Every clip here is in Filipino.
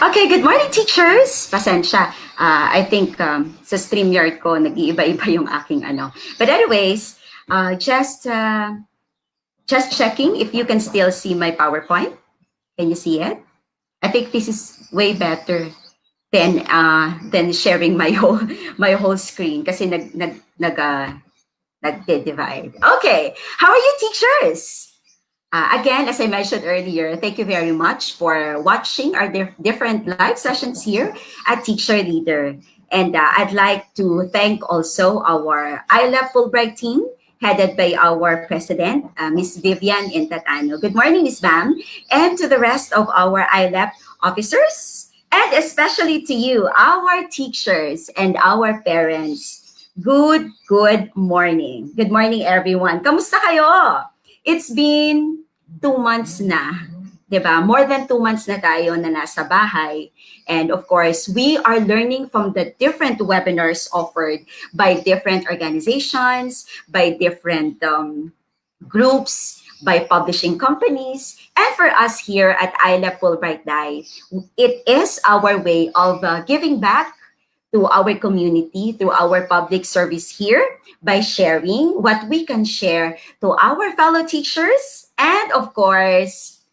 Okay, good morning, teachers. Pasensya. I think sa StreamYard ko, nag-iiba-iba yung aking ano. But anyways, just checking if you can still see my PowerPoint. Can you see it? I think this is way better than sharing my whole screen kasi nagde-divide. Okay, how are you, teachers? Again, as I mentioned earlier, thank you very much for watching our different live sessions here at Teacher Leader. And I'd like to thank also our iLab Fulbright team, headed by our president, Ms. Vivian Intatano. Good morning, Ms. Bam, and to the rest of our iLab officers, and especially to you, our teachers and our parents. Good morning. Good morning, everyone. Kamusta kayo? It's been 2 months na, 'di ba? More than 2 months na tayo na nasa bahay. And of course, we are learning from the different webinars offered by different organizations, by different groups, by publishing companies. And for us here at iLab Fulbright Dai, it is our way of giving back to our community, to our public service here by sharing what we can share to our fellow teachers and, of course,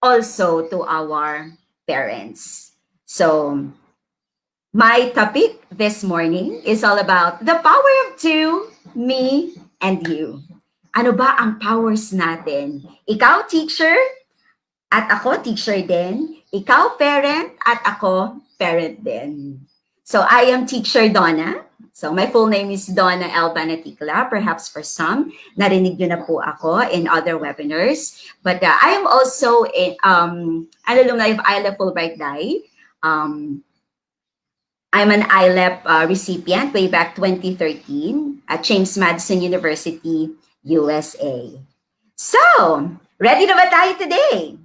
also to our parents. So, my topic this morning is all about the power of two, me and you. Ano ba ang powers natin? Ikaw, teacher, at ako, teacher din. Ikaw, parent, at ako, parent din. So I am Teacher Donna. So my full name is Donna L. Banaticla. Perhaps for some, narinig nyo na po ako in other webinars. But I am also an alumni of iLab Fulbright Dai. I'm an iLab recipient way back 2013 at James Madison University, USA. So, ready na ba tayo today?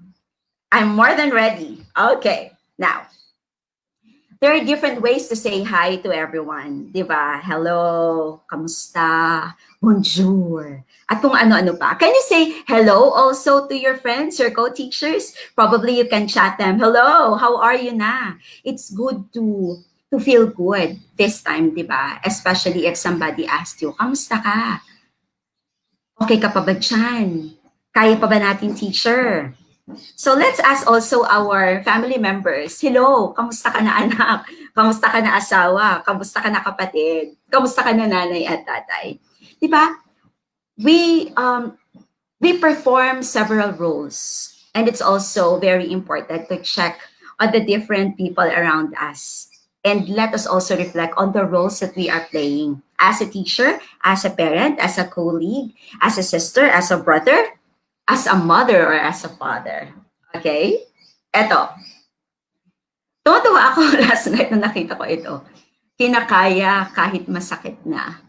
I'm more than ready. Okay, now, there are different ways to say hi to everyone, di ba? Hello, kamusta, bonjour, at kung ano-ano pa. Can you say hello also to your friends, your co-teachers? Probably you can chat them, hello, how are you na? It's good to feel good this time, di ba? Especially if somebody asked you, kamusta ka? Okay ka pa ba dyan? Kaya pa ba natin, teacher? So let's ask also our family members, hello, kamusta ka na anak? Kamusta ka na asawa? Kamusta ka na kapatid? Kamusta ka na nanay at tatay? Di ba? We perform several roles, and it's also very important to check on the different people around us. And let us also reflect on the roles that we are playing as a teacher, as a parent, as a colleague, as a sister, as a brother, as a mother, or as a father. Okay? Eto. Tuwa ako last night na nakita ko ito. Kinakaya kahit masakit na.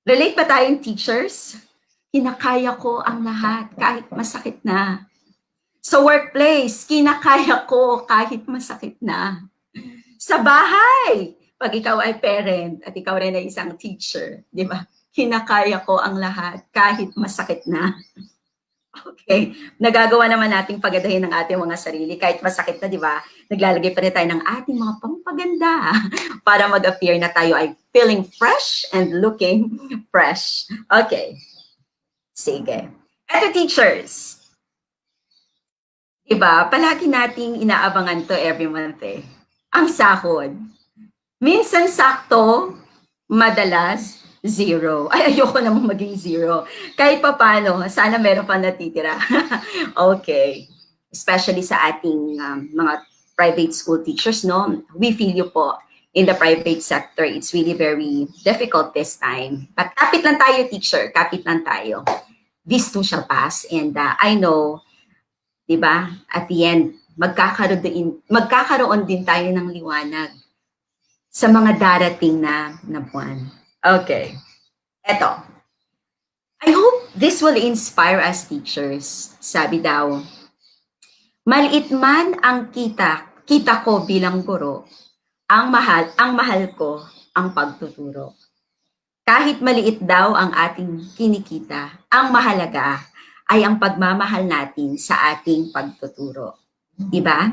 Relate ba tayong teachers? Kinakaya ko ang lahat kahit masakit na. Sa workplace, kinakaya ko kahit masakit na. Sa bahay, pag ikaw ay parent at ikaw rin ay isang teacher, di ba? Kinakaya ko ang lahat kahit masakit na. Okay. Nagagawa naman nating pagadahin ng ating mga sarili kahit masakit na, di ba? Naglalagay pa rin tayo ng ating mga pampaganda para mag-appear na tayo ay feeling fresh and looking fresh. Okay. Sige. Eto, teachers. Diba? Palagi nating inaabangan to every month eh. Ang sahod. Minsan sakto, madalas zero. Ay, ayoko namang maging zero. Kahit pa paano, sana meron pa natitira. Okay. Especially sa ating mga private school teachers, no? We feel you po. In the private sector, it's really very difficult this time. But kapit lang tayo, teacher. Kapit lang tayo. This too shall pass. And I know, di ba, at the end, magkakaroon din tayo ng liwanag sa mga darating na buwan. Okay. Eto. I hope this will inspire us teachers. Sabi daw, maliit man ang kita ko bilang guro, ang mahal ko ang pagtuturo. Kahit maliit daw ang ating kinikita, ang mahalaga ay ang pagmamahal natin sa ating pagtuturo. Diba?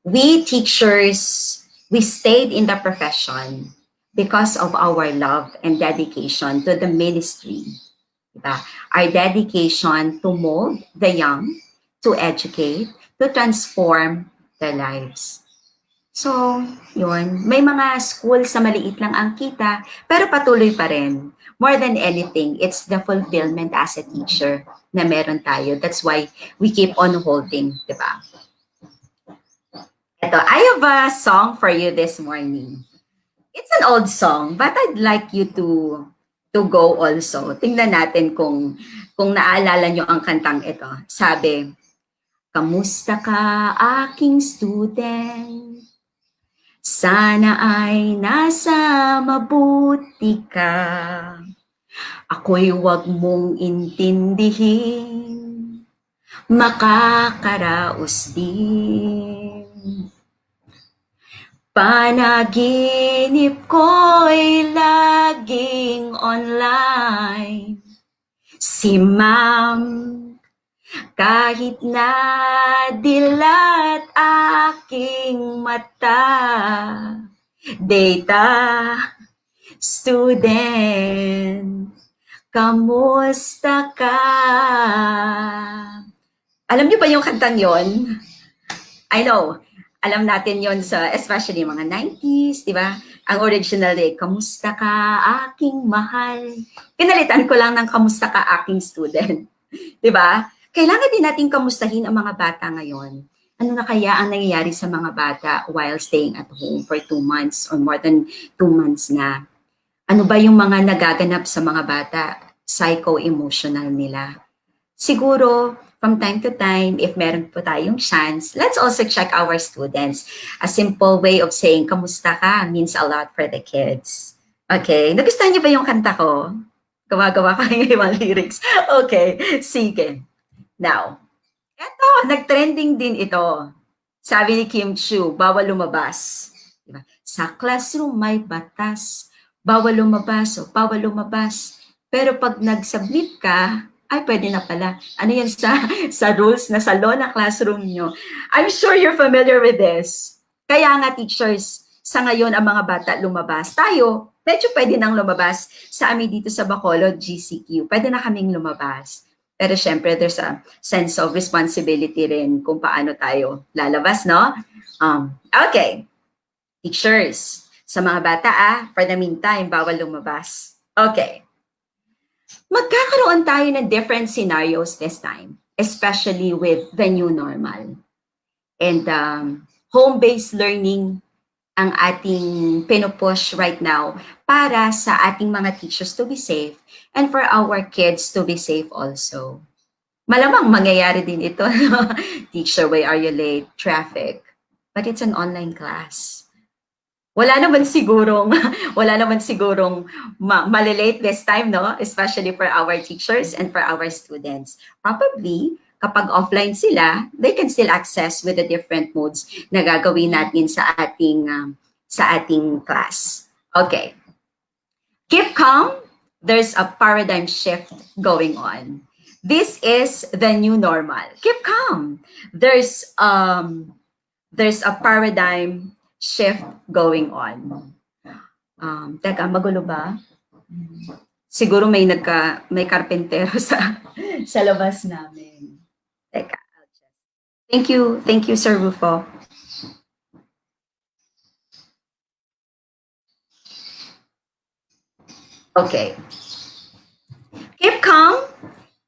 We teachers, we stayed in the profession because of our love and dedication to the ministry. Diba? Our dedication to mold the young, to educate, to transform their lives. So, yun. May mga schools sa maliit lang ang kita, pero patuloy pa rin. More than anything, it's the fulfillment as a teacher na meron tayo. That's why we keep on holding, di ba? Ito, I have a song for you this morning. It's an old song, but I'd like you to go also. Tingnan natin kung naalala nyo ang kantang ito. Sabi, kamusta ka aking student? Sana ay nasa mabuti ka. Ako'y wag mong intindihin, makakaraos din. Panaginip ko'y laging online. Si ma'am, kahit na dilat aking mata, data, student, kamusta ka? Alam niyo ba yung kantang yon? I know, alam natin yon sa especially mga 90s, di ba? Ang original ay, kamusta ka aking mahal? Pinalitan ko lang ng kamusta ka aking student. Di ba? Kailangan din natin kamustahin ang mga bata ngayon. Ano na kaya ang nangyayari sa mga bata while staying at home for 2 months or more than 2 months na? Ano ba yung mga nagaganap sa mga bata? Psycho-emotional nila. Siguro, from time to time, if meron po tayong chance, let's also check our students. A simple way of saying, kamusta ka, means a lot for the kids. Okay? Nagustuhan niyo ba yung kanta ko? Gawa-gawa ko yung ibang lyrics. Okay, sige. Now, eto, nag-trending din ito. Sabi ni Kim Chiu, bawal lumabas. Diba? Sa classroom may batas. Bawal lumabas o bawal lumabas. Pero pag nag-submit ka, ay pwede na pala. Ano yan sa rules na sa law na classroom nyo? I'm sure you're familiar with this. Kaya nga teachers, sa ngayon ang mga bata lumabas. Tayo, medyo pwede nang lumabas. Sa amin dito sa Bacolod, GCQ, pwede na kaming lumabas. Pero syempre, there's a sense of responsibility rin kung paano tayo lalabas, no? Okay. Teachers, sa mga bata for the meantime, bawal lumabas. Okay. Magkakaroon tayo ng different scenarios this time, especially with the new normal. And home-based learning ang ating pinupush right now para sa ating mga teachers to be safe and for our kids to be safe also. Malamang mangyayari din ito. Teacher, why are you late? Traffic. But it's an online class. Wala naman sigurong malilate this time, no? Especially for our teachers and for our students. Probably, kapag offline sila, they can still access with the different modes na gagawin natin sa ating class. Okay. Keep calm. There's a paradigm shift going on. This is the new normal. Keep calm. There's a paradigm shift going on. Teka, magulo ba? Siguro may karpentero sa labas namin. Teka. Thank you, Sir Rufo. Okay. Keep calm.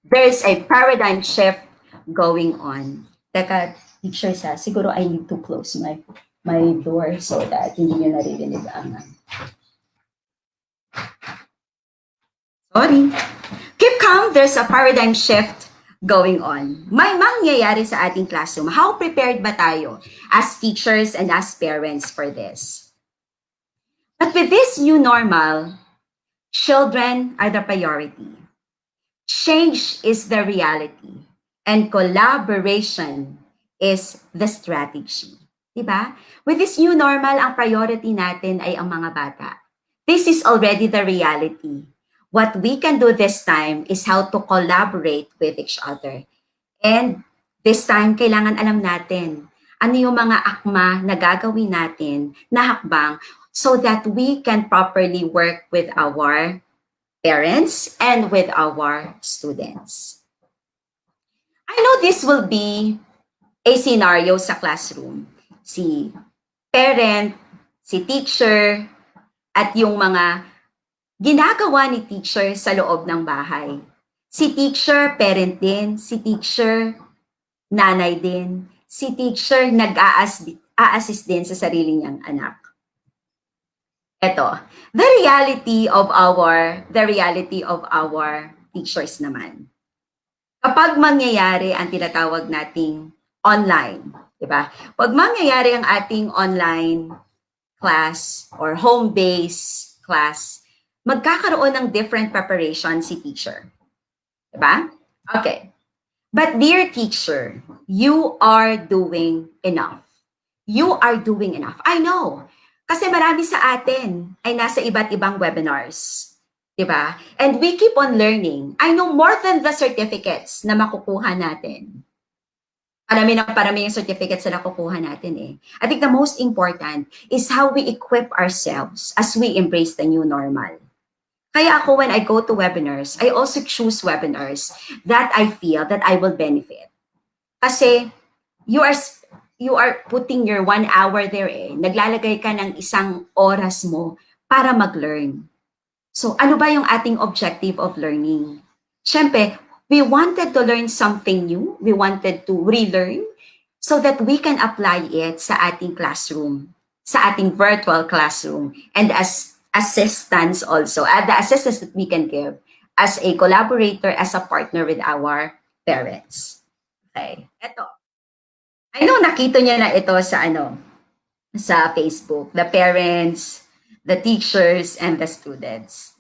There's a paradigm shift going on. Teka, teachers siguro I need to close my door so that hindi nyo naririnig ang sorry. Keep calm, there's a paradigm shift going on. May mangyayari sa ating classroom. How prepared ba tayo as teachers and as parents for this? But with this new normal, children are the priority. Change is the reality. And collaboration is the strategy. Diba? With this new normal, ang priority natin ay ang mga bata. This is already the reality. What we can do this time is how to collaborate with each other. And this time, kailangan alam natin Ano yung mga akma na gagawin natin na hakbang so that we can properly work with our parents and with our students. I know this will be a scenario sa classroom. Si parent, si teacher, at yung mga ginagawa ni teacher sa loob ng bahay. Si teacher, parent din. Si teacher, nanay din. Si teacher, nag-a-assist din sa sarili niyang anak. Ito, the reality of our teachers naman. Kapag mangyayari ang tinatawag nating online, di ba? Pag mangyayari ang ating online class or home-based class, magkakaroon ng different preparation si teacher. Di ba? Okay. But dear teacher, you are doing enough. You are doing enough. I know. Kasi marami sa atin ay nasa iba't ibang webinars. Diba? And we keep on learning. I know more than the certificates na makukuha natin. Parami yung certificates na nakukuha natin eh. I think the most important is how we equip ourselves as we embrace the new normal. Kaya ako, when I go to webinars, I also choose webinars that I feel that I will benefit. Kasi you are putting your 1 hour there eh. Naglalagay ka ng 1 oras mo para mag-learn. So, ano ba yung ating objective of learning? Siyempre, we wanted to learn something new. We wanted to relearn so that we can apply it sa ating classroom, sa ating virtual classroom, and as assistance also, the assistance that we can give as a collaborator, as a partner with our parents. Okay, ito. I know nakita niya na ito sa Facebook, the parents, the teachers, and the students.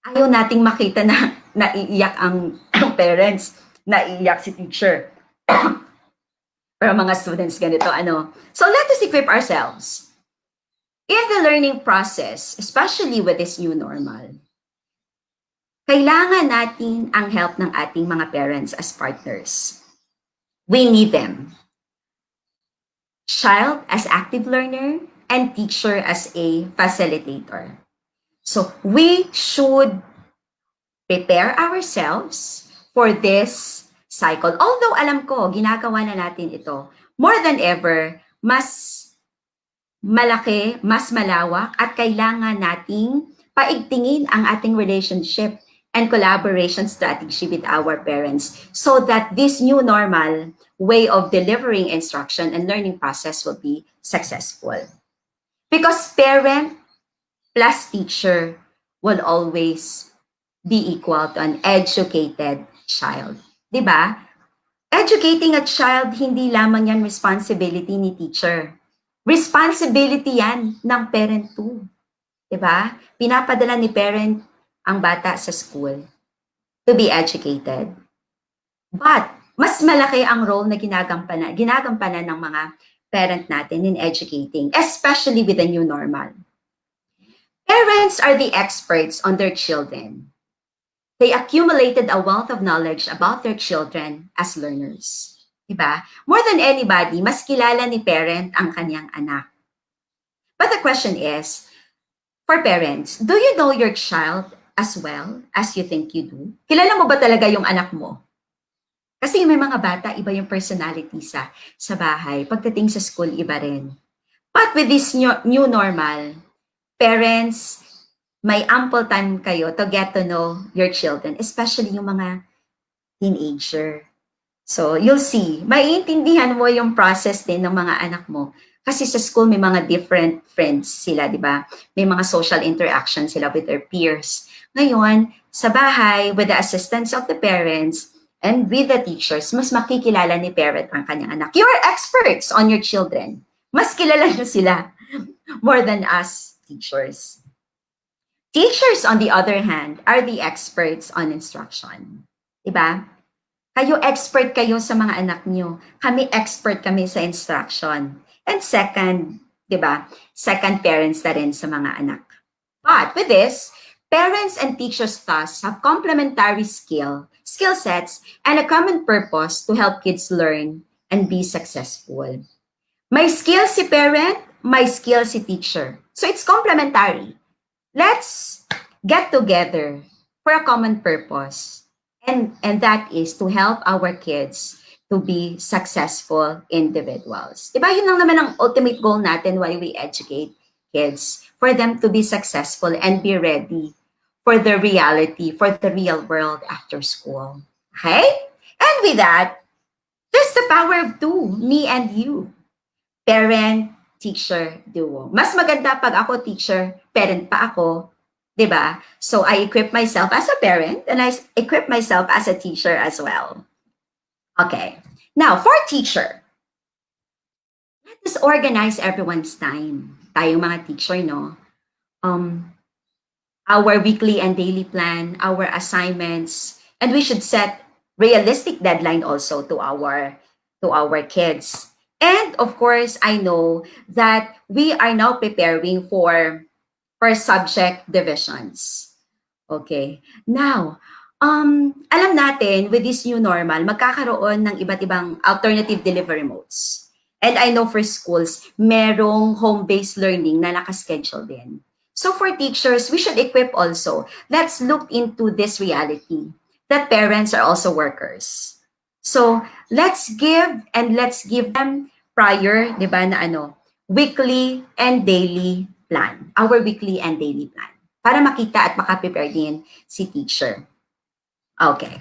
Ayaw nating makita na naiiyak ang parents, naiiyak si teacher. Pero mga students ganito, So let us equip ourselves. In the learning process, especially with this new normal, kailangan natin ang help ng ating mga parents as partners. We need them. Child as active learner and teacher as a facilitator. So we should prepare ourselves for this cycle. Although alam ko, ginagawa na natin ito. More than ever, mas malaki, mas malawak, at kailangan nating paigtingin ang ating relationship and collaboration strategy with our parents so that this new normal way of delivering instruction and learning process will be successful. Because parent plus teacher will always be equal to an educated child. Diba? Educating a child, hindi lamang yan responsibility ni teacher. Responsibility yan ng parent too. Diba? Pinapadala ni parent ang bata sa school to be educated. But, mas malaki ang role na ginagampanan ng mga parent natin in educating, especially with the new normal. Parents are the experts on their children. They accumulated a wealth of knowledge about their children as learners. Diba? More than anybody, mas kilala ni parent ang kanyang anak. But the question is, for parents, do you know your child as well as you think you do? Kilala mo ba talaga yung anak mo? Kasi may mga bata, iba yung personality sa bahay. Pagdating sa school, iba rin. But with this new normal, parents, may ample time kayo to get to know your children, especially yung mga teenager. So, you'll see, maiintindihan mo yung process din ng mga anak mo. Kasi sa school, may mga different friends sila, di ba? May mga social interaction sila with their peers. Ngayon, sa bahay, with the assistance of the parents and with the teachers, mas makikilala ni parent ang kanyang anak. You are experts on your children. Mas kilala nyo sila more than us teachers. Teachers, on the other hand, are the experts on instruction. Diba? Kayo expert kayo sa mga anak nyo. Kami expert kami sa instruction. And second, diba? Second, parents na rin sa mga anak. But with this, parents and teachers thus have complementary skill sets and a common purpose to help kids learn and be successful. May skill si parent, may skill si teacher. So it's complementary. Let's get together for a common purpose. And that is to help our kids to be successful individuals. Diba yun lang naman ang ultimate goal natin why we educate kids, for them to be successful and be ready for the reality, for the real world after school. Okay? And with that, there's the power of two, me and you. Parent-teacher duo. Mas maganda pag ako teacher, parent pa ako, 'di ba? So I equip myself as a parent and I equip myself as a teacher as well. Okay. Now, for teacher, let us organize everyone's time. Tayong mga teacher, no? Um, our weekly and daily plan, our assignments, and we should set realistic deadline also to our kids. And of course, I know that we are now preparing for subject divisions. Okay. Now, alam natin with this new normal, magkakaroon ng iba't ibang alternative delivery modes. And I know for schools, merong home-based learning na nakaschedule din. So for teachers, we should equip also. Let's look into this reality that parents are also workers. So let's give them prior, di ba, na weekly and daily plan. Our weekly and daily plan. Para makita at makaprepare din si teacher. Okay.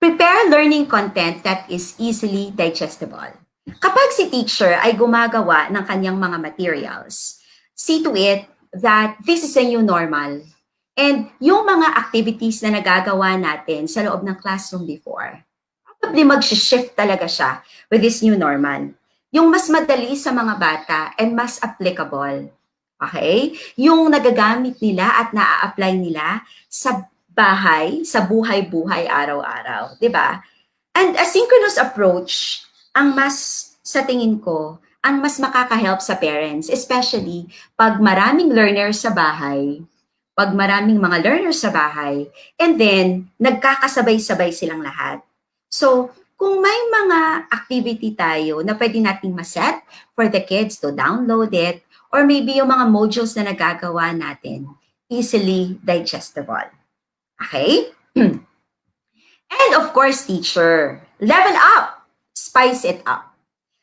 Prepare learning content that is easily digestible. Kapag si teacher ay gumagawa ng kanyang mga materials, see to it that this is a new normal. And yung mga activities na nagagawa natin sa loob ng classroom before, probably mag-shift talaga siya with this new normal. Yung mas madali sa mga bata and mas applicable. Okay? Yung nagagamit nila at naa-apply nila sa bahay, sa buhay-buhay araw-araw. 'Di ba? And asynchronous approach, ang mas, sa tingin ko, ang mas makaka-help sa parents, especially pag maraming learners sa bahay, pag maraming mga learners sa bahay, and then nagkakasabay-sabay silang lahat. So, kung may mga activity tayo na pwede nating maset for the kids to download it, or maybe yung mga modules na nagagawa natin, easily digestible. Okay? And of course, teacher, level up, spice it up.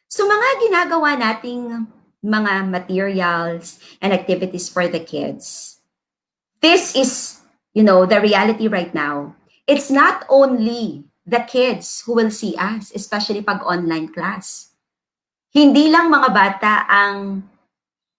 So mga ginagawa nating mga materials and activities for the kids, this is, the reality right now. It's not only the kids who will see us, especially pag online class. Hindi lang mga bata ang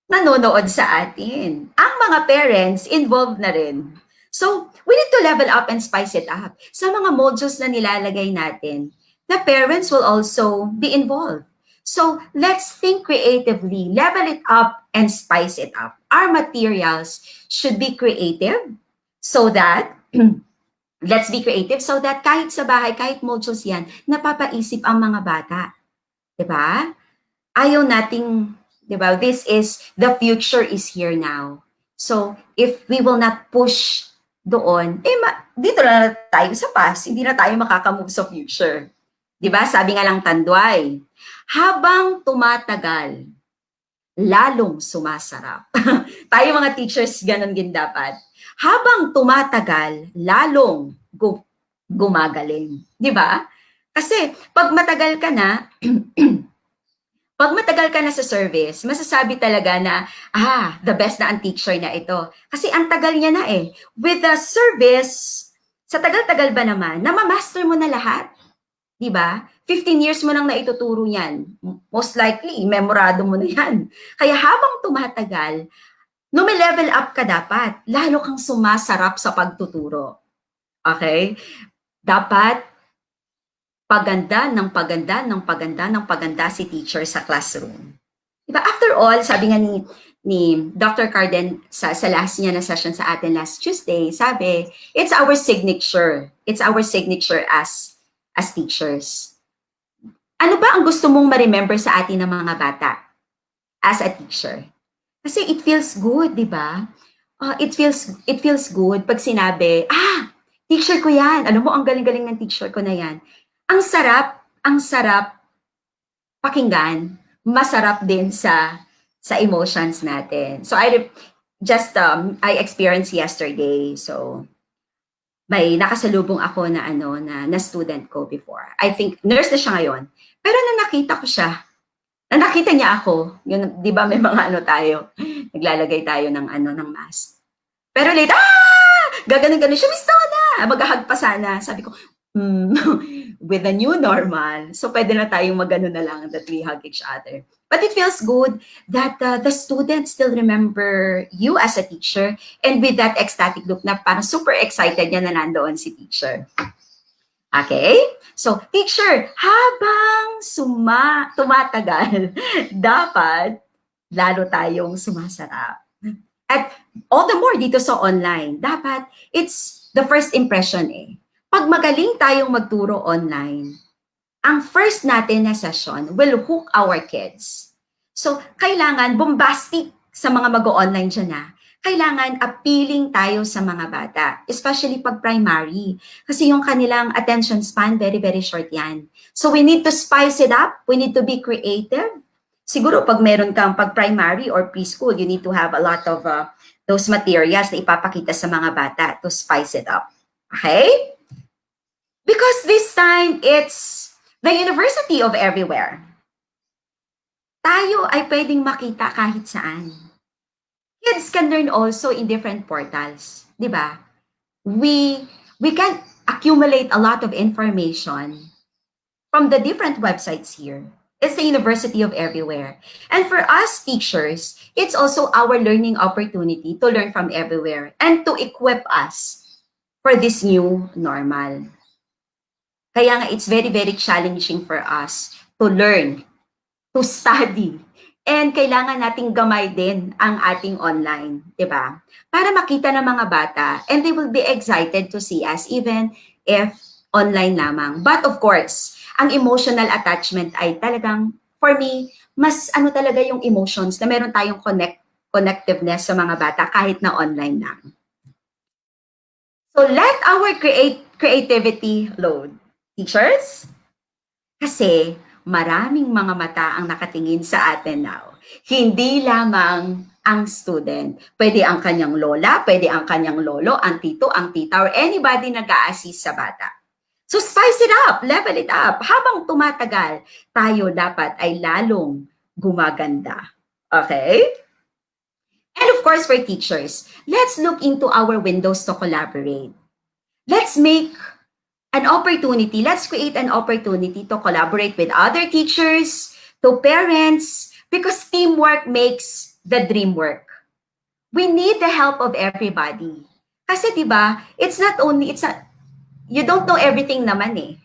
nanonood sa atin. Ang mga parents involved na rin. So, we need to level up and spice it up. Sa mga modules na nilalagay natin, the parents will also be involved. So, let's think creatively, level it up and spice it up. Our materials should be creative so that, let's be creative so that kahit sa bahay, kahit modules yan, napapaisip ang mga bata. Diba? Ayaw nating, diba, this is, the future is here now. So, if we will not push doon, dito na tayo sa past, hindi na tayo makakamove sa future. Diba? Sabi nga lang Tanduay, habang tumatagal, lalong sumasarap. Tayo mga teachers, ganun din dapat. Habang tumatagal, lalong gumagaling. Diba? Kasi, pag matagal ka na, pag matagal ka na sa service, masasabi talaga na, the best na ang teacher na ito. Kasi ang tagal niya na eh. With the service, sa tagal-tagal ba naman, namamaster mo na lahat. Diba? 15 years mo nang naituturo yan. Most likely, memorado mo na yan. Kaya habang tumatagal, level up ka dapat. Lalo kang sumasarap sa pagtuturo. Okay? Dapat paganda si teacher sa classroom. Diba? After all, sabi nga ni Dr. Carden sa last niya na session sa atin last Tuesday, sabi, it's our signature. It's our signature as teachers. Ano ba ang gusto mong ma-remember sa atin ng mga bata as a teacher? Kasi it feels good, di ba? It feels good pag sinabi, teacher ko yan. Alam mo, ang galing-galing ng teacher ko na yan. Ang sarap pakinggan, masarap din sa emotions natin. So I experienced yesterday. So may nakasalubong ako na na student ko before. I think nurse na siya ngayon. Pero nang nakita ko siya, na nakita niya ako, yun, 'di ba may mga tayo, naglalagay tayo ng ng mask. Pero late, gaganon-ganon siya, Miss Donna! Maghahag pa sana. Sabi ko, with the new normal, so pwede na tayong magano na lang that we hug each other. But it feels good that the students still remember you as a teacher, and with that ecstatic look na parang super excited niya na nandoon si teacher. Okay? So, teacher, habang tumatagal, dapat lalo tayong sumasarap. At all the more dito sa online, dapat it's the first impression eh. Pag magaling tayong magturo online, ang first natin na session will hook our kids. So, kailangan bombastic sa mga mag-online dyan na. Kailangan appealing tayo sa mga bata, especially pag primary. Kasi yung kanilang attention span, very, very short yan. So, we need to spice it up. We need to be creative. Siguro, pag meron kang pag primary or preschool, you need to have a lot of those materials na ipapakita sa mga bata to spice it up. Okay? Because this time, it's the university of everywhere. Tayo ay pwedeng makita kahit saan. Kids can learn also in different portals, di ba? We can accumulate a lot of information from the different websites here. It's the university of everywhere. And for us teachers, it's also our learning opportunity to learn from everywhere and to equip us for this new normal. Kaya nga, it's very, very challenging for us to learn, to study, and kailangan nating gamay din ang ating online, di ba? Para makita ng mga bata, and they will be excited to see us even if online lamang. But of course, ang emotional attachment ay talagang, for me, mas talaga yung emotions na meron tayong connectiveness sa mga bata kahit na online lang. So let our creativity load. Teachers? Kasi maraming mga mata ang nakatingin sa atin now. Hindi lamang ang student. Pwede ang kanyang lola, pwede ang kanyang lolo, ang tito, ang tita, or anybody nag-a-assist sa bata. So spice it up, level it up. Habang tumatagal, tayo dapat ay lalong gumaganda. Okay? And of course, for teachers, let's look into our windows to collaborate. Let's make an opportunity, let's create an opportunity to collaborate with other teachers, to parents, because teamwork makes the dream work. We need the help of everybody. Kasi diba, you don't know everything naman eh.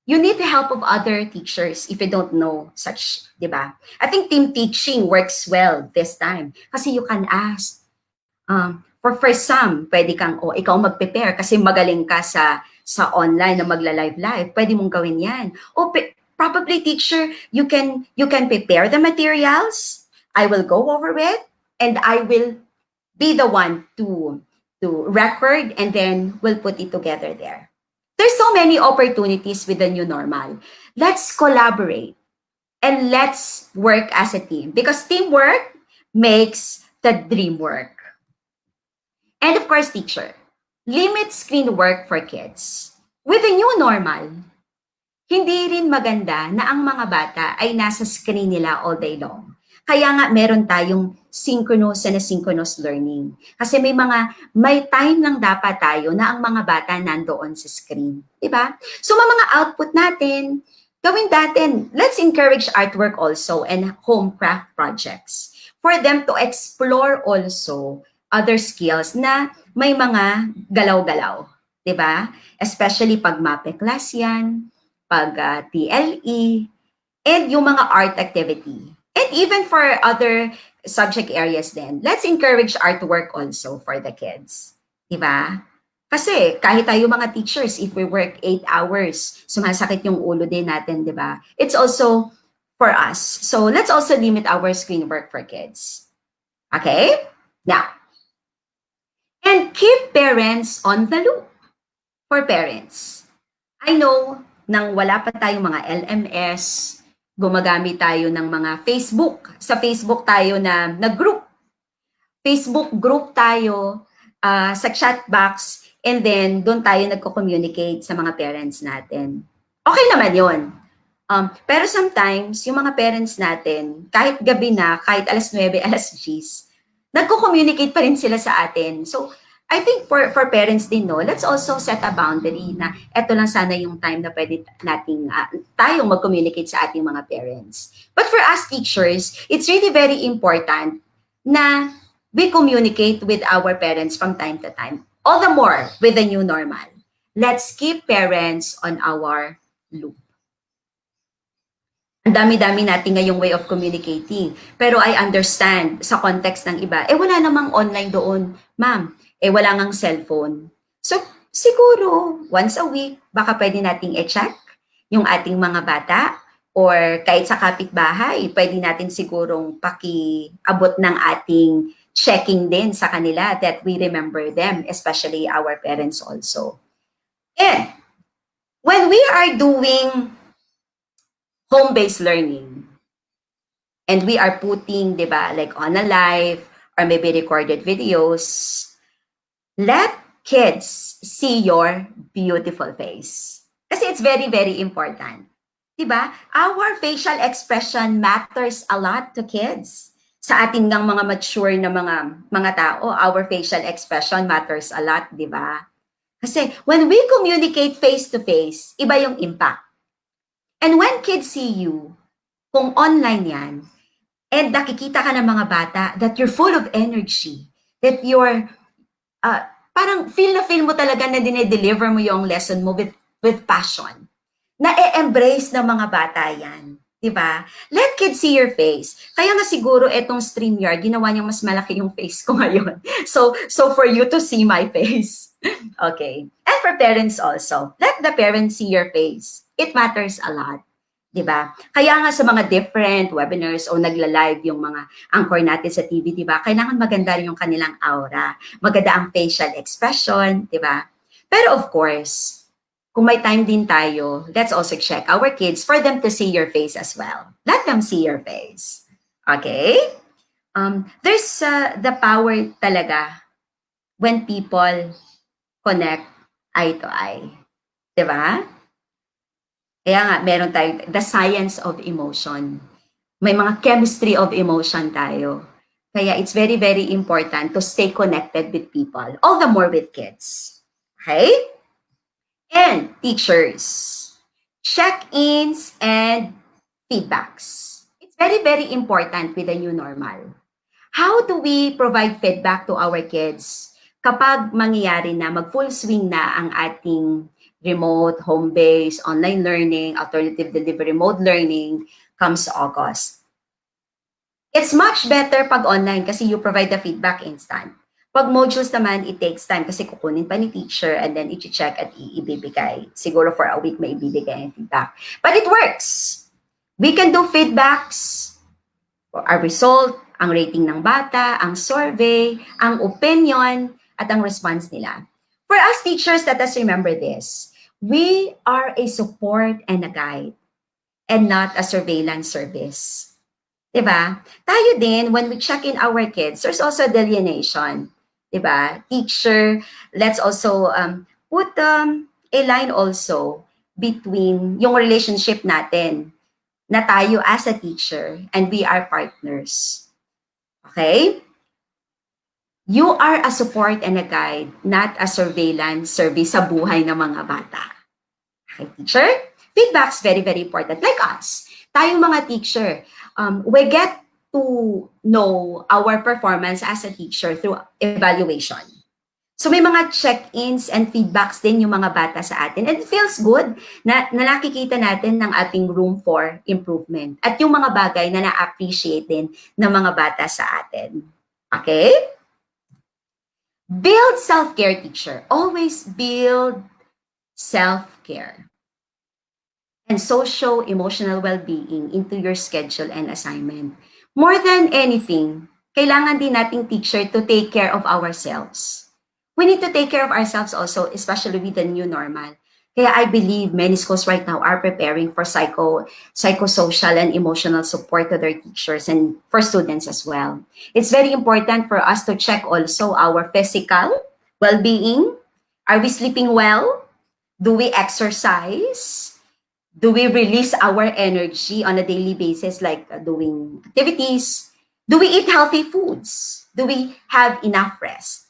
You need the help of other teachers if you don't know such, diba? I think team teaching works well this time. Kasi you can ask, for some, pwede kang, ikaw mag-prepare kasi magaling ka sa online na magla-live. Pwede mong gawin yan. Probably teacher, you can prepare the materials. I will go over it and I will be the one to record and then we'll put it together there. There's so many opportunities with the new normal. Let's collaborate and let's work as a team because teamwork makes the dream work. And of course, teacher, limit screen work for kids. With the new normal, hindi rin maganda na ang mga bata ay nasa screen nila all day long. Kaya nga meron tayong synchronous and asynchronous learning. Kasi may time lang dapat tayo na ang mga bata nandoon sa screen. Diba? So mga output natin, gawin natin, let's encourage artwork also and home craft projects for them to explore also other skills na may mga galaw-galaw. Diba? Especially pag MAPE class yan, pag TLE, and yung mga art activity. And even for other subject areas din, let's encourage artwork also for the kids. Diba? Kasi kahit tayo mga teachers, if we work 8 hours, sumasakit yung ulo din natin, diba? It's also for us. So let's also limit our screen work for kids. Okay? Now, and keep parents on the loop. For parents, I know, nang wala pa tayong mga LMS, gumagamit tayo ng mga Facebook. Sa Facebook tayo na nag-group. Facebook group tayo sa chat box and then doon tayo nagko-communicate sa mga parents natin. Okay naman yon. Pero sometimes, yung mga parents natin, kahit gabi na, kahit alas 9, alas 10, nagko-communicate pa rin sila sa atin. So, I think for parents din, no, let's also set a boundary na eto lang sana yung time na pwede nating tayong mag-communicate sa ating mga parents. But for us teachers, it's really very important na we communicate with our parents from time to time. All the more with the new normal. Let's keep parents on our loop. Ang dami-dami natin ngayong way of communicating. Pero I understand sa context ng iba, wala namang online doon, ma'am. Wala ngang cellphone. So, siguro, once a week, baka pwede nating i-check yung ating mga bata or kahit sa kapitbahay, pwede natin sigurong pakiabot ng ating checking din sa kanila that we remember them, especially our parents also. And when we are doing home-based learning and we are putting, diba, like on a live or maybe recorded videos, let kids see your beautiful face. Kasi it's very, very important. Diba? Our facial expression matters a lot to kids. Sa ating ng mga mature na mga tao, our facial expression matters a lot, diba? Kasi when we communicate face-to-face, iba yung impact. And when kids see you, kung online yan, and nakikita ka ng mga bata that you're full of energy, that you're, parang feel mo talaga na dinedeliver mo yung lesson mo with passion. Na-embrace ng mga bata yan. Diba? Let kids see your face. Kaya nga siguro etong StreamYard, ginawa niyang mas malaki yung face ko ngayon. So for you to see my face. Okay. And for parents also, let the parents see your face. It matters a lot. Diba? Kaya nga sa mga different webinars o nagla-live yung mga anchor natin sa TV, diba? Kailangan maganda rin yung kanilang aura. Maganda ang facial expression, diba? Pero of course, kung may time din tayo, let's also check our kids for them to see your face as well. Let them see your face. Okay? There's the power talaga when people connect eye to eye. Diba? Kaya nga, meron tayo, the science of emotion. May mga chemistry of emotion tayo. Kaya it's very, very important to stay connected with people. All the more with kids. Okay? And teachers, check-ins and feedbacks. It's very, very important with the new normal. How do we provide feedback to our kids kapag mangyayari na mag-full swing na ang ating remote, home-based, online learning, alternative delivery mode learning comes August? It's much better pag online kasi you provide the feedback instant. Pag modules naman, it takes time kasi kukunin pa ni teacher and then i-check at ibibigay. Siguro for a week may ibibigay ang feedback. But it works. We can do feedbacks for our result, ang rating ng bata, ang survey, ang opinion, at ang response nila. For us teachers, let us remember this. We are a support and a guide and not a surveillance service. Diba? Tayo din, when we check in our kids, there's also delineation. Diba? Teacher, let's also put a line also between yung relationship natin na tayo as a teacher and we are partners. Okay? You are a support and a guide, not a surveillance service sa buhay ng mga bata. Okay, teacher? Feedback's very, very important. Like us, tayong mga teacher, we get to know our performance as a teacher through evaluation. So may mga check-ins and feedbacks din yung mga bata sa atin. And it feels good na nakikita natin ng ating room for improvement. At yung mga bagay na na-appreciate din ng mga bata sa atin. Okay? Build self-care, teacher. Always build self-care and social-emotional well-being into your schedule and assignment. More than anything, kailangan din nating teacher to take care of ourselves. We need to take care of ourselves also, especially with the new normal. Kaya I believe many schools right now are preparing for psychosocial and emotional support to their teachers and for students as well. It's very important for us to check also our physical well-being. Are we sleeping well? Do we exercise? Do we release our energy on a daily basis, like doing activities? Do we eat healthy foods? Do we have enough rest?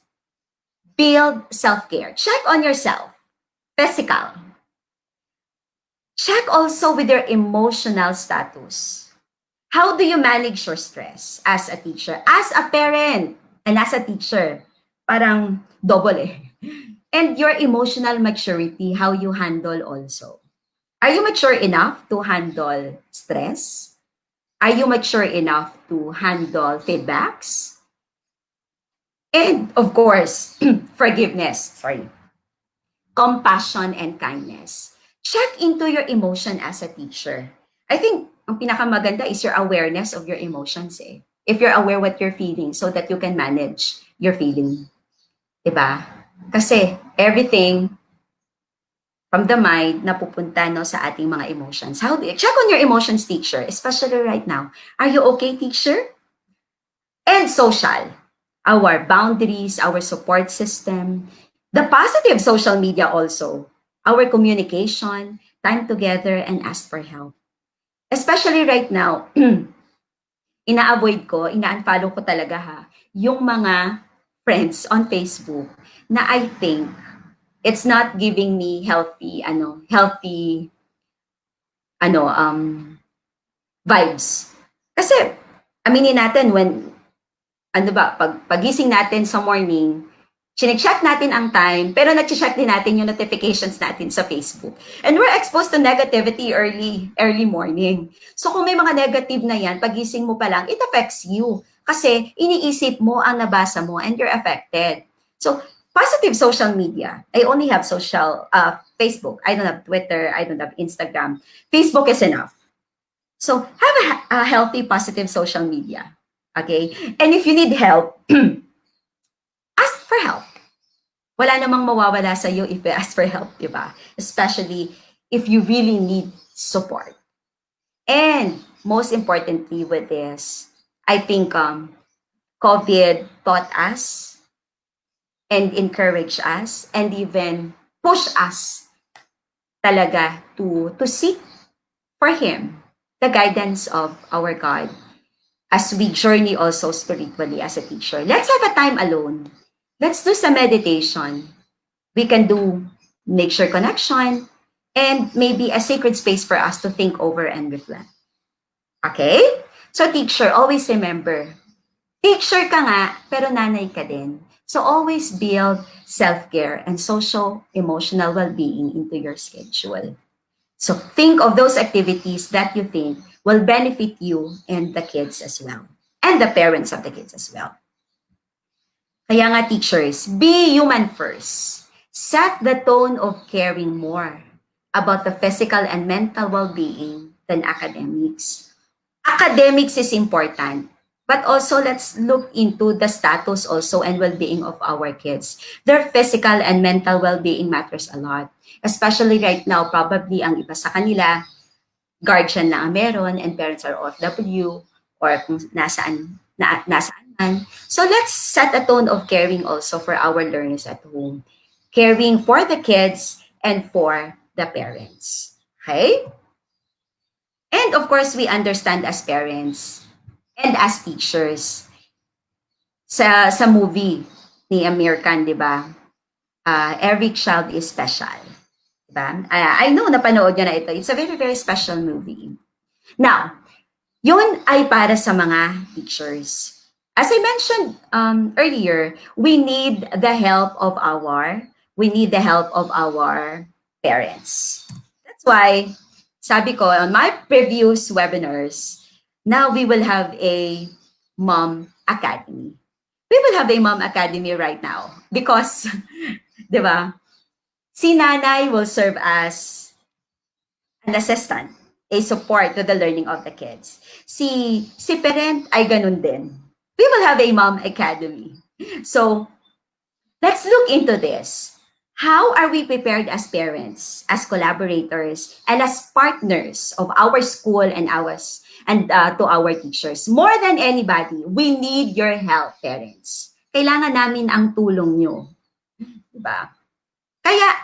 Build self-care. Check on yourself. Physical. Check also with your emotional status. How do you manage your stress as a teacher, as a parent, and as a teacher? Parang double eh. And your emotional maturity, how you handle also. Are you mature enough to handle stress? Are you mature enough to handle feedbacks? And of course, forgiveness, sorry, compassion and kindness. Check into your emotion as a teacher. I think ang pinakamaganda is your awareness of your emotions eh. If you're aware what you're feeling so that you can manage your feeling. Diba? Kasi everything from the mind napupunta no, sa ating mga emotions. How do you check on your emotions, teacher? Especially right now. Are you okay, teacher? And social. Our boundaries, our support system, the positive social media also, our communication, time together, and ask for help. Especially right now, ina-avoid ko, ina-unfollow ko talaga ha, yung mga friends on Facebook na I think it's not giving me healthy vibes. Kasi, aminin natin, pagising natin sa morning, chinecheck natin ang time, pero nag-check din natin yung notifications natin sa Facebook. And we're exposed to negativity early morning. So kung may mga negative na yan, pagising mo pa lang, it affects you. Kasi iniisip mo ang nabasa mo and you're affected. So positive social media. I only have Facebook. I don't have Twitter. I don't have Instagram. Facebook is enough. So have a healthy, positive social media. Okay? And if you need help, ask for help. Wala namang mawawala sa iyo if you ask for help, di ba? Especially if you really need support. And most importantly with this, I think COVID taught us and encouraged us and even push us talaga to seek for Him, the guidance of our God as we journey also spiritually as a teacher. Let's have a time alone. Let's do some meditation. We can do nature connection and maybe a sacred space for us to think over and reflect. Okay? So teacher, always remember, teacher ka nga, pero nanay ka din. So always build self-care and social-emotional well-being into your schedule. So think of those activities that you think will benefit you and the kids as well, and the parents of the kids as well. Kaya nga teachers, be human first. Set the tone of caring more about the physical and mental well-being than academics. Academics is important, but also let's look into the status also and well-being of our kids. Their physical and mental well-being matters a lot. Especially right now, probably ang iba sa kanila, guardian na ang meron and parents are OFW or kung nasaan man. So let's set a tone of caring also for our learners at home. Caring for the kids and for the parents. Okay? And of course, we understand as parents and as teachers. Sa movie ni Amir Khan, di ba? Every child is special. Diba? I know napanood nyo na ito. It's a very, very special movie. Now, yun ay para sa mga teachers. As I mentioned earlier, we need the help of our parents. That's why, sabi ko, on my previous webinars, now we will have a mom academy. We will have a mom academy right now because, di ba, si nanay will serve as an assistant, a support to the learning of the kids. Si parent ay ganun din. We will have a mom academy. So, let's look into this. How are we prepared as parents, as collaborators, and as partners of our school and ours and to our teachers? More than anybody, we need your help, parents. Kailangan namin ang tulong nyo, diba? Kaya,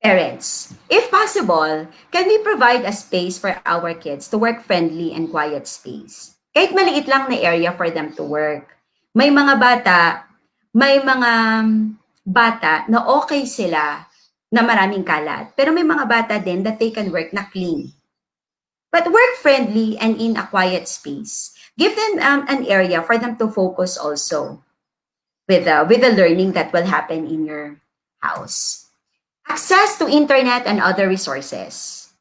parents, if possible, can we provide a space for our kids to work friendly and quiet space? Kahit maliit lang na area for them to work. May mga bata na okay sila na maraming kalat. Pero may mga bata din that they can work na clean. But work friendly and in a quiet space. Give them an area for them to focus also with the learning that will happen in your house. Access to internet and other resources.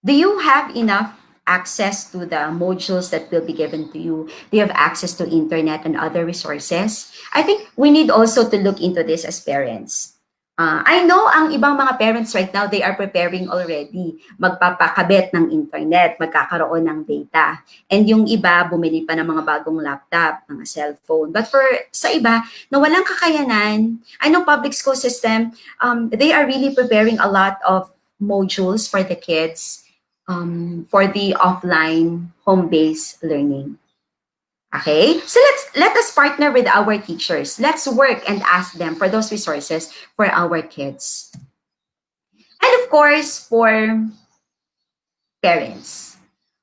Do you have enough access to the modules that will be given to you? Do you have access to internet and other resources? I think we need also to look into this as parents. I know ang ibang mga parents right now, they are preparing already. Magpapakabit ng internet, magkakaroon ng data. And yung iba, bumili pa ng mga bagong laptop, mga cellphone. But sa iba, na walang kakayanan, I know public school system, they are really preparing a lot of modules for the kids for the offline home-based learning. Okay, so let us partner with our teachers. Let's work and ask them for those resources for our kids. And of course, for parents,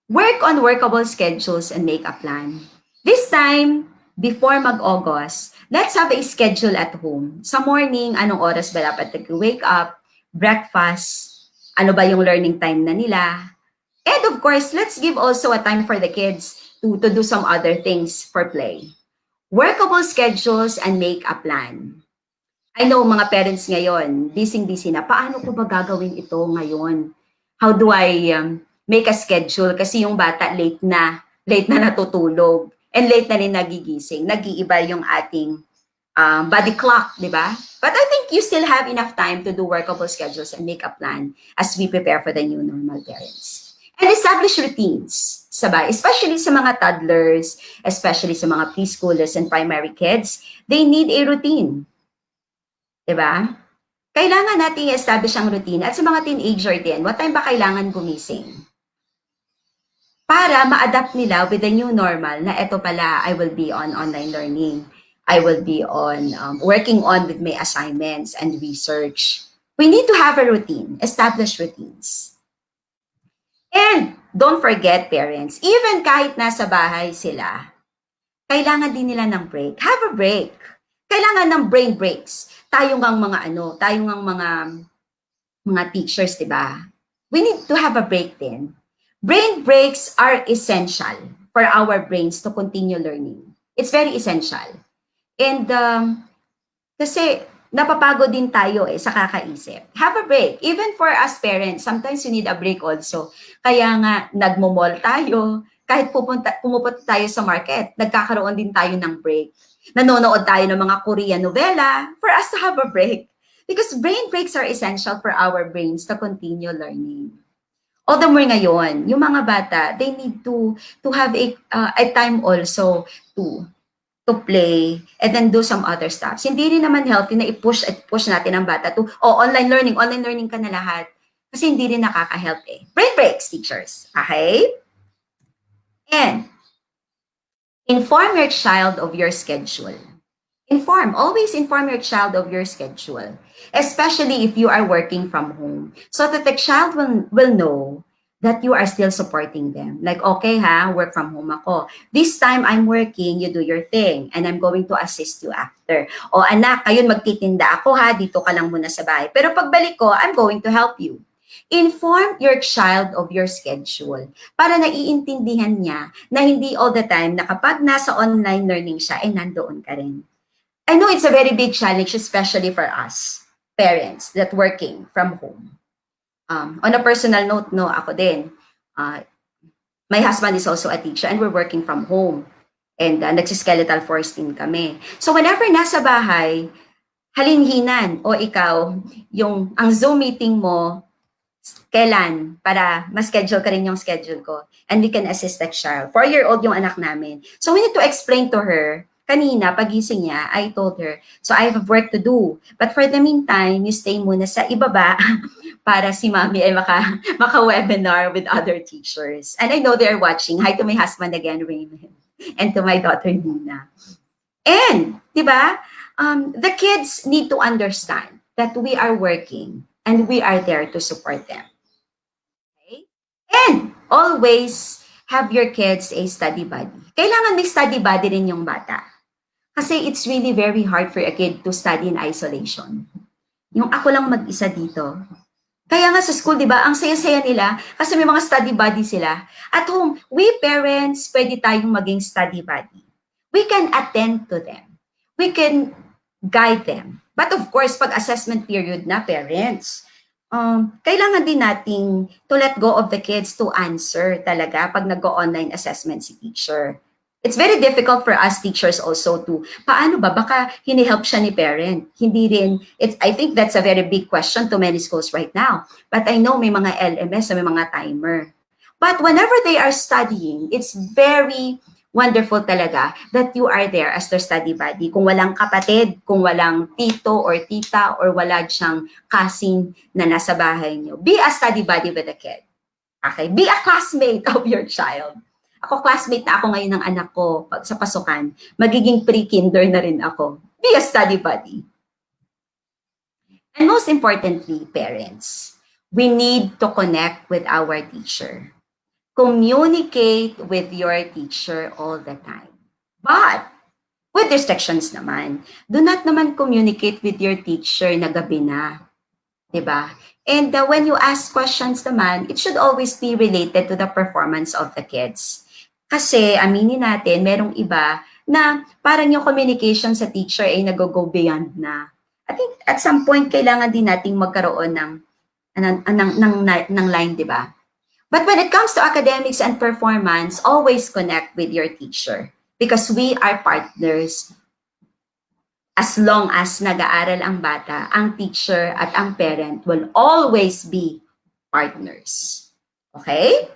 work on workable schedules and make a plan. This time, before mag-August, let's have a schedule at home. Sa morning, anong oras ba dapat nag-wake up, breakfast, ano ba yung learning time na nila. And of course, let's give also a time for the kids to do some other things for play. Workable schedules and make a plan. I know mga parents ngayon, busy-busy na. Paano ko ba gagawin ito ngayon? How do I make a schedule? Kasi yung bata late na natutulog. And late na rin nagigising. Nag-iiba yung ating body clock, di ba? But I think you still have enough time to do workable schedules and make a plan as we prepare for the new normal, parents. And establish routines, sabay, especially sa mga toddlers, especially sa mga preschoolers and primary kids, they need a routine. Diba? Kailangan natin i-establish ang routine. At sa mga teenager din, what time ba kailangan gumising? Para ma-adapt nila with the new normal na eto pala, I will be on online learning. I will be on working on with my assignments and research. We need to have a routine, establish routines. And don't forget, parents, even kahit nasa bahay sila, kailangan din nila ng break. Have a break. Kailangan ng brain breaks. Tayo ngang mga teachers, di ba? We need to have a break din. Brain breaks are essential for our brains to continue learning. It's very essential. And kasi napapagod din tayo sa kakaisip. Have a break. Even for us parents, sometimes you need a break also. Kaya nga, nagmo-mall tayo. Kahit pumupunta tayo sa market, nagkakaroon din tayo ng break. Nanonood tayo ng mga Korean novela for us to have a break. Because brain breaks are essential for our brains to continue learning. All the more ngayon, yung mga bata, they need to have a time also to play and then do some other stuff. Hindi rin naman healthy na i-push natin ang bata to, online learning ka na lahat. Kasi hindi rin nakaka-help Brain breaks, teachers. Okay? And inform your child of your schedule. Always inform your child of your schedule, especially if you are working from home, so that the child will know that you are still supporting them. Like, okay work from home ako. This time I'm working, you do your thing, and I'm going to assist you after. O anak, kayon magtitinda ako dito ka lang muna sa bahay. Pero pagbalik ko, I'm going to help you. Inform your child of your schedule para naiintindihan niya na hindi all the time na kapag nasa online learning siya, nandoon ka rin. I know it's a very big challenge, especially for us, parents that working from home. On a personal note, ako din. My husband is also a teacher and we're working from home. And nagsiskeletal force team kami. So whenever nasa bahay, halinhinan o ikaw, ang Zoom meeting mo, kailan para ma-schedule ka rin yung schedule ko. And we can assist that child. 4-year-old yung anak namin. So we need to explain to her, kanina, pagising niya, I told her, so I have work to do. But for the meantime, you stay muna sa ibaba para si Mami ay maka-webinar with other teachers. And I know they're watching. Hi to my husband again, Raymond, and to my daughter, Nina. And, di ba, the kids need to understand that we are working and we are there to support them. Okay? And always have your kids a study buddy. Kailangan may study buddy rin yung bata. Kasi it's really very hard for a kid to study in isolation. Yung ako lang mag-isa dito. Kaya nga sa school, di ba, ang saya-saya nila kasi may mga study buddy sila. At home, we parents, pwede tayong maging study buddy. We can attend to them. We can guide them. But of course, pag assessment period na, parents, kailangan din nating to let go of the kids to answer talaga pag nag-go-online assessment si teacher. It's very difficult for us teachers also to, paano ba? Baka hinihelp siya ni parent. Hindi rin, I think that's a very big question to many schools right now. But I know may mga LMS, may mga timer. But whenever they are studying, it's very wonderful talaga that you are there as their study buddy. Kung walang kapatid, kung walang tito or tita, or wala siyang cousin na nasa bahay niyo, be a study buddy with the kid. Okay? Be a classmate of your child. Ako, classmate na ako ngayon ng anak ko pag sa pasukan. Magiging pre-kinder na rin ako. Be a study buddy. And most importantly, parents, we need to connect with our teacher. Communicate with your teacher all the time. But, with restrictions naman, do not naman communicate with your teacher na gabi na. Diba? And when you ask questions naman, it should always be related to the performance of the kids. Kasi, aminin natin, merong iba na parang yung communication sa teacher ay nag-go beyond na. I think at some point, kailangan din nating magkaroon ng line, di ba? But when it comes to academics and performance, always connect with your teacher because we are partners. As long as nag-aaral ang bata, ang teacher at ang parent will always be partners. Okay?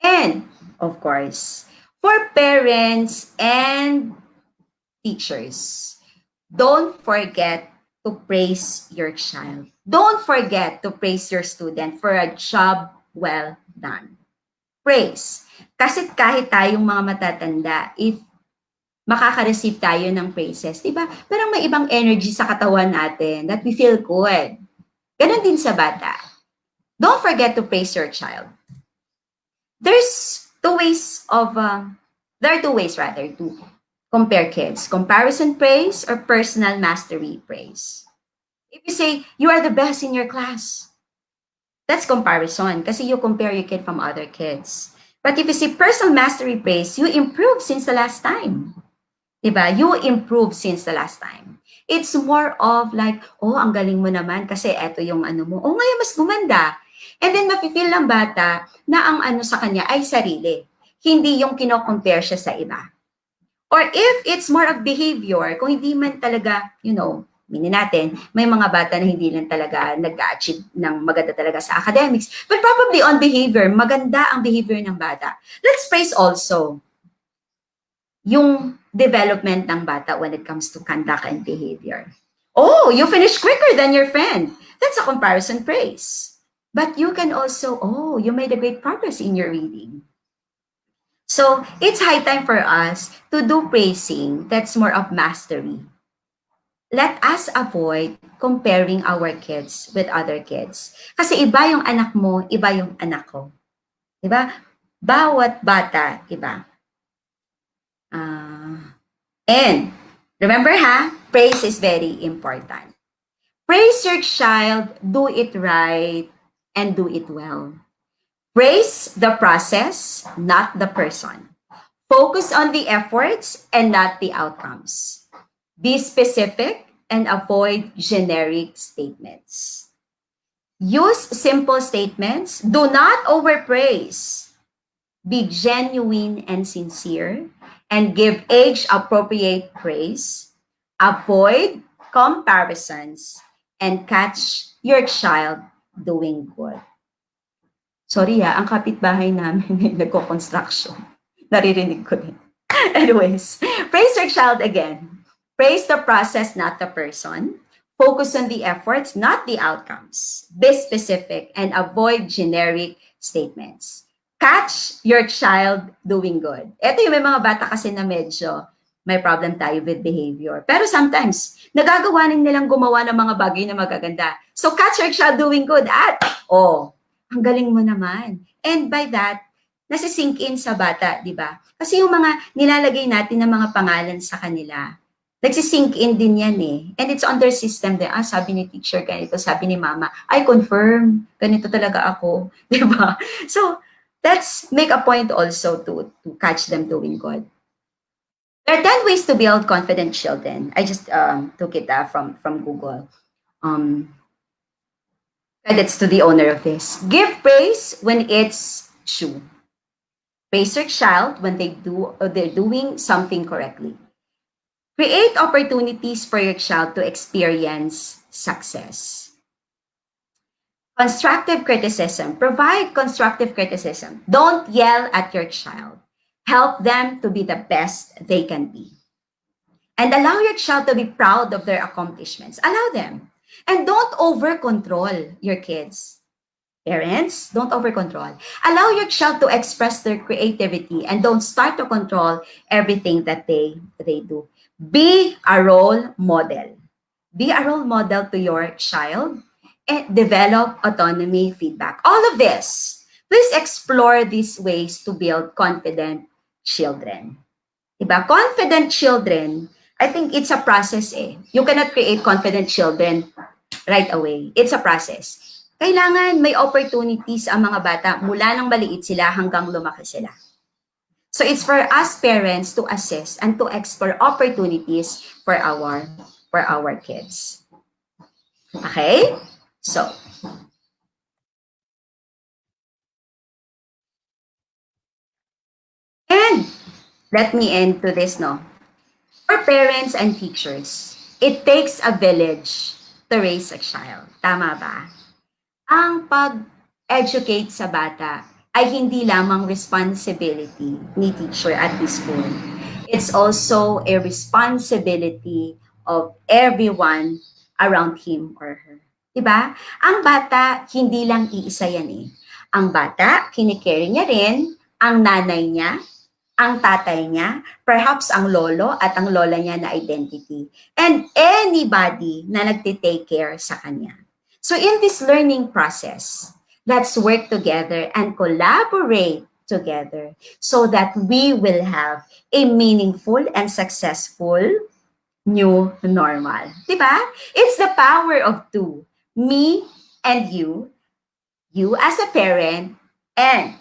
And, of course, for parents and teachers, don't forget to praise your child. Don't forget to praise your student for a job well done. Praise. Kasi kahit tayong mga matatanda, if makaka-receive tayo ng praises, diba? Parang may ibang energy sa katawan natin that we feel good. Ganon din sa bata. Don't forget to praise your child. There are two ways to compare kids. Comparison praise or personal mastery praise. If you say, you are the best in your class, that's comparison kasi you compare your kid from other kids. But if you say personal mastery praise, you improve since the last time. Diba? You improve since the last time. It's more of like, oh, ang galing mo naman kasi eto yung ano mo. Oh, ngayon mas gumanda. And then mafe-feel ng bata na ang ano sa kanya ay sarili. Hindi yung kino-compare siya sa iba. Or if it's more of behavior, kung hindi man talaga, minin natin, may mga bata na hindi lang talaga nag-achieve ng maganda talaga sa academics. But probably on behavior, maganda ang behavior ng bata. Let's praise also yung development ng bata when it comes to conduct and behavior. Oh, you finished quicker than your friend. That's a comparison praise. But you can also, you made a great progress in your reading. So, it's high time for us to do praising that's more of mastery. Let us avoid comparing our kids with other kids. Kasi iba yung anak mo, iba yung anak ko. Diba? Bawat bata, iba. And, remember praise is very important. Praise your child, do it right, and do it well. Praise the process, not the person. Focus on the efforts and not the outcomes. Be specific and avoid generic statements. Use simple statements. Do not overpraise. Be genuine and sincere and give age-appropriate praise. Avoid comparisons and catch your child doing good. Sorry ang kapitbahay namin nagko-construction. Naririnig ko din. Anyways, praise your child again. Praise the process, not the person. Focus on the efforts, not the outcomes. Be specific and avoid generic statements. Catch your child doing good. Ito yung may mga bata kasi na medyo may problem tayo with behavior. Pero sometimes, nagagawa nilang gumawa ng mga bagay na magaganda. So catch your child doing good at, oh, ang galing mo naman. And by that, nasisink in sa bata, di ba? Kasi yung mga nilalagay natin ng mga pangalan sa kanila, nagsisink in din yan eh. And it's on their system din. Ah, sabi ni teacher ganito, sabi ni mama, I confirm, ganito talaga ako. Di ba? So, let's make a point also to catch them doing good. There are 10 ways to build confident children. I just took it from Google. Credits to the owner of this. Give praise when it's due. Praise your child when they're doing something correctly. Create opportunities for your child to experience success. Constructive criticism. Provide constructive criticism. Don't yell at your child. Help them to be the best they can be. And allow your child to be proud of their accomplishments. Allow them. And don't over-control your kids. Parents, don't over-control. Allow your child to express their creativity and don't start to control everything that they do. Be a role model. Be a role model to your child and develop autonomy feedback. All of this, please explore these ways to build confident children. Diba? Confident children, I think it's a process eh. You cannot create confident children right away. It's a process. Kailangan may opportunities ang mga bata mula nang maliit sila hanggang lumaki sila. So it's for us parents to assess and to explore opportunities for our kids. Okay? So, and let me end to this, no? For parents and teachers, it takes a village to raise a child. Tama ba? Ang pag-educate sa bata ay hindi lamang responsibility ni teacher at the school. It's also a responsibility of everyone around him or her. Diba? Ang bata, hindi lang iisa yan eh. Ang bata, kinikare niya rin ang nanay niya, ang tatay niya, perhaps ang lolo at ang lola niya na identity, and anybody na nagtitake care sa kanya. So in this learning process, let's work together and collaborate together so that we will have a meaningful and successful new normal. Diba? It's the power of two. Me and you as a parent, and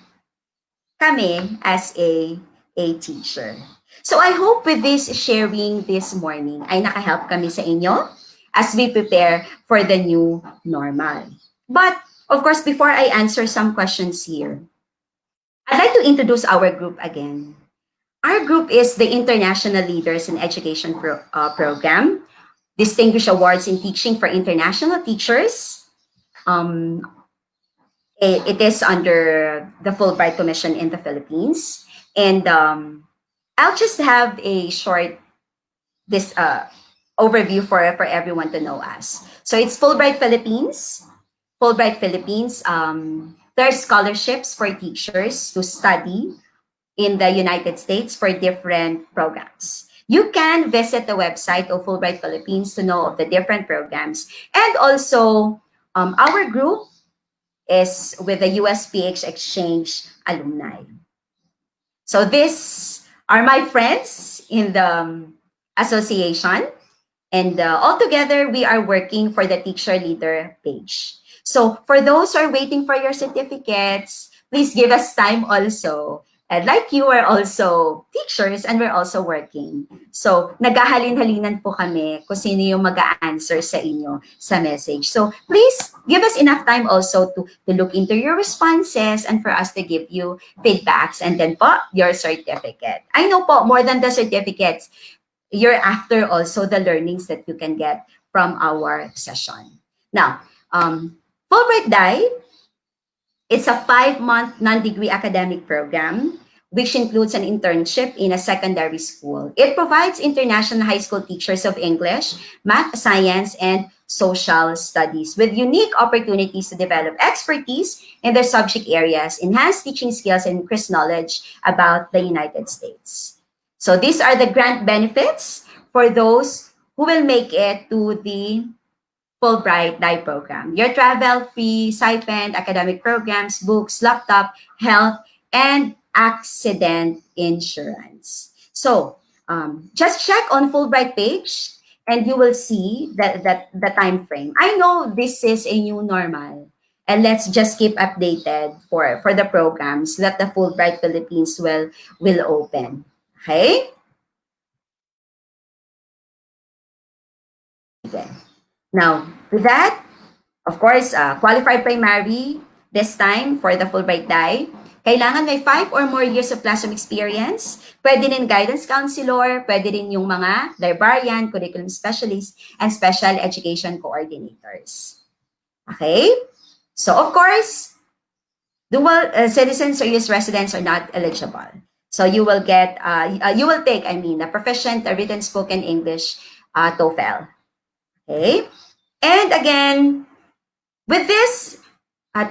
kami as a teacher. So I hope with this sharing this morning ay nakahelp kami sa inyo as we prepare for the new normal. But of course, before I answer some questions here, I'd like to introduce our group again. Our group is the International Leaders in Education Program, Distinguished Awards in Teaching for International Teachers. It is under the Fulbright Commission in the Philippines. And I'll just have a short overview for everyone to know us. So it's Fulbright Philippines. Fulbright Philippines, there are scholarships for teachers to study in the United States for different programs. You can visit the website of Fulbright Philippines to know of the different programs. And also, our group is with the USPH Exchange alumni. So these are my friends in the association. And all together, we are working for the Teacher Leader page. So for those who are waiting for your certificates, please give us time also. And like you are also teachers and we're also working. So naghahalin-halinan po kami kung sino yung mag-a-answer sa inyo sa message. So please give us enough time also to look into your responses and for us to give you feedbacks and then po your certificate. I know po, more than the certificates, you're after also the learnings that you can get from our session. Now, Fulbright DAI, it's a 5-month non-degree academic program which includes an internship in a secondary school. It provides international high school teachers of English, math, science, and social studies with unique opportunities to develop expertise in their subject areas, enhance teaching skills, and increase knowledge about the United States. So these are the grant benefits for those who will make it to the Fulbright DIE program. Your travel fee, stipend, academic programs, books, laptop, health, and accident insurance. So just check on Fulbright page and you will see that the time frame. I know this is a new normal. And let's just keep updated for the programs that the Fulbright Philippines will open. Okay? Okay. Now, with that, of course, qualified primary, this time for the Fulbright DIE, kailangan may 5 or more years of classroom experience. Pwede rin guidance counselor, pwede rin yung mga librarian, curriculum specialist, and special education coordinators. Okay? So, of course, dual citizens or US residents are not eligible. So you will get, you will take, a proficient written spoken English TOEFL. Okay? And again, with this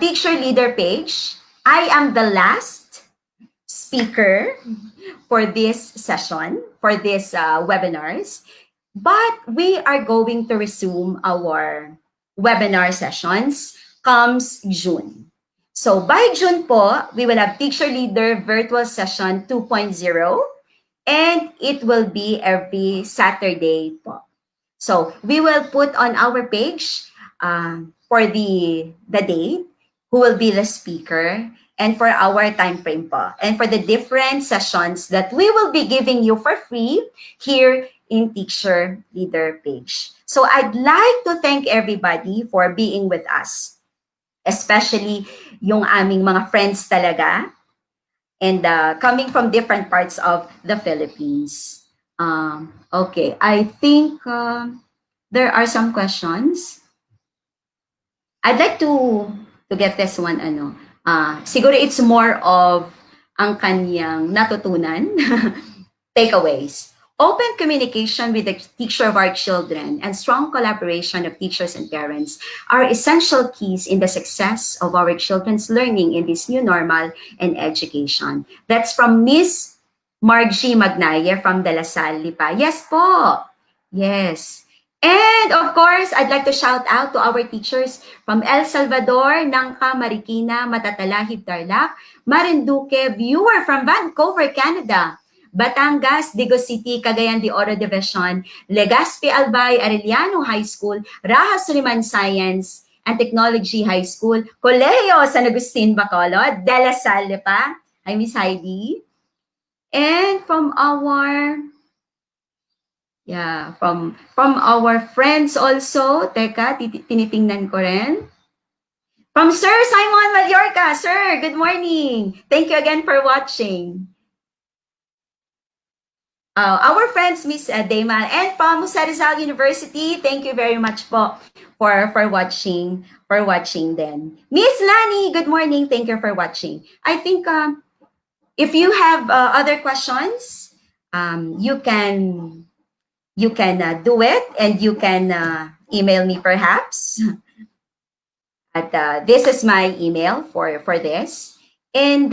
teacher leader page, I am the last speaker for this session, for this webinars. But we are going to resume our webinar sessions comes June. So by June po, we will have Teacher Leader Virtual Session 2.0 and it will be every Saturday po. So we will put on our page for the date, who will be the speaker, and for our time frame po, and for the different sessions that we will be giving you for free here in Teacher Leader page. So I'd like to thank everybody for being with us, especially yung aming mga friends talaga, and coming from different parts of the Philippines. Okay, I think there are some questions. I'd like to get this one, siguro it's more of ang kanyang natutunan, takeaways. Open communication with the teacher of our children and strong collaboration of teachers and parents are essential keys in the success of our children's learning in this new normal and education. That's from Miss Margie Magnaye from De La Salle, Lipa. Yes po. Yes. And of course, I'd like to shout out to our teachers from El Salvador, Nangka, Marikina, Matatalahib, Tarlac, Marinduque, viewer from Vancouver, Canada, Batangas, Digo City, Cagayan de Oro Division, Legazpi Albay, Arellano High School, Raha Suliman Science and Technology High School, Colegio San Agustin Bacolod, De La Salle pa. Hi, Miss Heidi. And from our from our friends also, teka, tinitingnan ko rin. From Sir Simon Mallorca, sir, good morning. Thank you again for watching. Our friends, Miss Dayman, and from Jose Rizal University, thank you very much po for watching then. Miss Lani, good morning. Thank you for watching. I think if you have other questions, you can do it, and you can email me perhaps. This is my email for this, and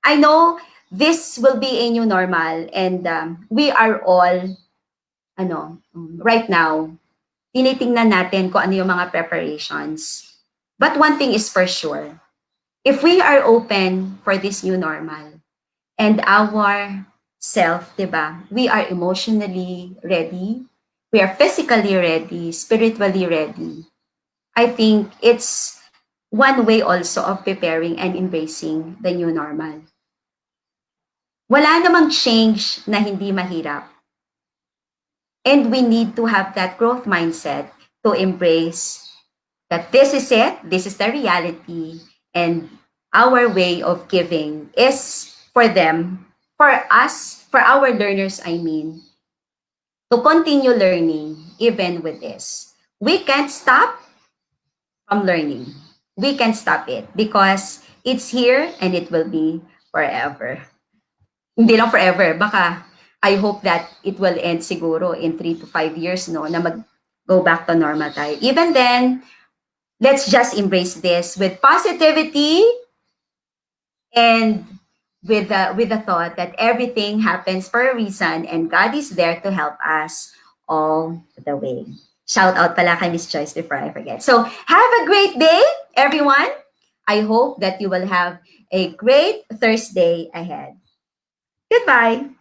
I know this will be a new normal, and we are all right now tinitingnan natin kung ano yung mga preparations. But one thing is for sure, if we are open for this new normal and our self, diba? We are emotionally ready. We are physically ready, spiritually ready. I think it's one way also of preparing and embracing the new normal. Wala namang change na hindi mahirap. And we need to have that growth mindset to embrace that this is it, this is the reality, and our way of giving is for them, for us, for our learners, to continue learning even with this. We can't stop from learning. We can't stop it because it's here and it will be forever. Hindi lang forever. Baka, I hope that it will end siguro in 3 to 5 years, no, na mag-go back to normal tayo. Even then, let's just embrace this with positivity and with the thought that everything happens for a reason and God is there to help us all the way. Shout out pala kay Miss Joyce before I forget. So have a great day, everyone. I hope that you will have a great Thursday ahead. Goodbye.